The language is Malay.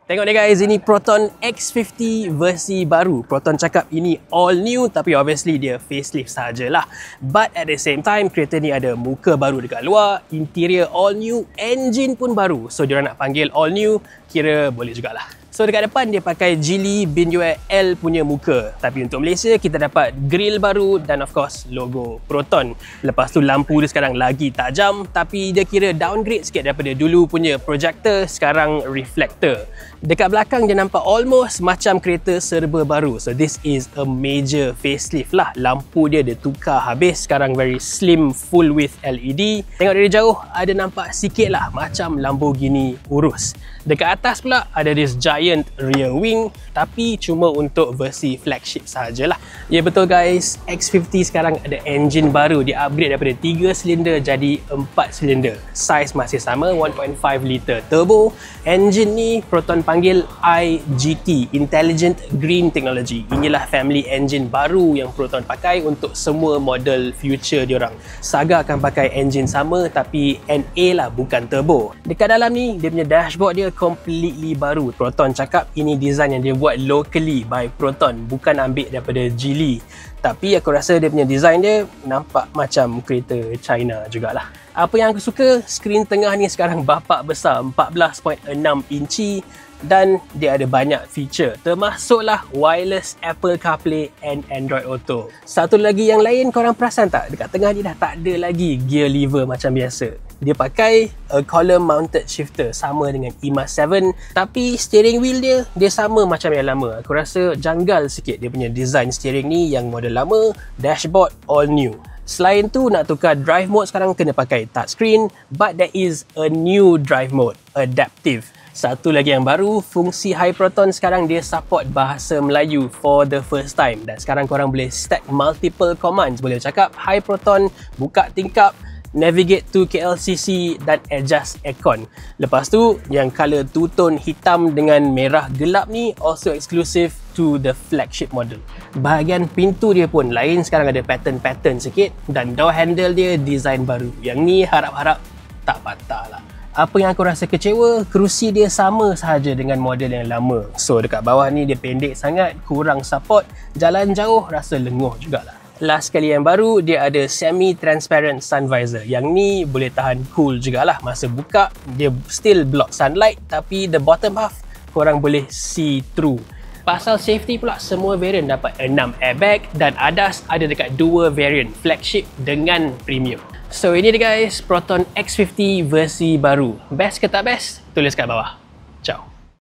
Tengok ni guys, ini Proton X50 versi baru. Proton cakap ini all new, tapi obviously dia facelift sajalah. But at the same time, kereta ni ada muka baru dekat luar, interior all new, engine pun baru. So diorang nak panggil all new, kira boleh jugalah. So dekat depan dia pakai Geely Binyue L punya muka. Tapi untuk Malaysia kita dapat grill baru dan of course logo Proton. Lepas tu lampu dia sekarang lagi tajam, tapi dia kira downgrade sikit daripada dulu punya projector, sekarang reflector. Dekat belakang dia nampak almost macam kereta serba baru. So this is a major facelift lah. Lampu dia tukar habis, sekarang very slim full width LED. Tengok dari jauh ada nampak sikit lah macam Lamborghini Urus. Dekat atas pula ada this giant rear wing, tapi cuma untuk versi flagship sahajalah. Ya betul guys, X50 sekarang ada engine baru. Dia upgrade daripada 3 silinder jadi 4 silinder. Size masih sama, 1.5 liter turbo. Engine ni Proton panggil IGT, Intelligent Green Technology. Inilah family engine baru yang Proton pakai untuk semua model future diorang. Saga akan pakai engine sama tapi NA lah, bukan turbo. Dekat dalam ni dia punya dashboard dia completely baru. Proton cakap ini design yang dia buat locally by Proton, bukan ambil daripada Geely. Tapi aku rasa dia punya design dia nampak macam kereta China jugalah. Apa yang aku suka, skrin tengah ni sekarang bapak besar, 14.6 inci, dan dia ada banyak feature, termasuklah wireless Apple CarPlay and Android Auto. Satu lagi yang lain, korang perasan tak? Dekat tengah ni dah tak ada lagi gear lever macam biasa. Dia pakai a column mounted shifter sama dengan EMAS 7, tapi steering wheel dia sama macam yang lama. Aku rasa janggal sikit dia punya design steering ni yang model lama. Dashboard all new. Selain tu nak tukar drive mode sekarang kena pakai touchscreen, but there is a new drive mode, adaptive. Satu lagi yang baru, fungsi Hi Proton sekarang dia support bahasa Melayu for the first time. Dan sekarang korang boleh stack multiple commands. Boleh cakap Hi Proton, buka tingkap, navigate to KLCC dan adjust aircon. Lepas tu yang color two-tone hitam dengan merah gelap ni also exclusive to the flagship model. Bahagian pintu dia pun lain, sekarang ada pattern-pattern sikit, dan door handle dia design baru. Yang ni harap-harap tak patah lah. Apa yang aku rasa kecewa, kerusi dia sama sahaja dengan model yang lama. So dekat bawah ni dia pendek sangat, kurang support, jalan jauh rasa lenguh jugalah. Last kali yang baru, dia ada semi-transparent sun visor. Yang ni boleh tahan cool jugalah. Masa buka, dia still block sunlight, tapi the bottom half korang boleh see through. Pasal safety pula, semua variant dapat 6 airbag dan ADAS ada dekat 2 variant, flagship dengan premium. So ini dia guys, Proton X50 versi baru. Best ke tak best? Tulis kat bawah.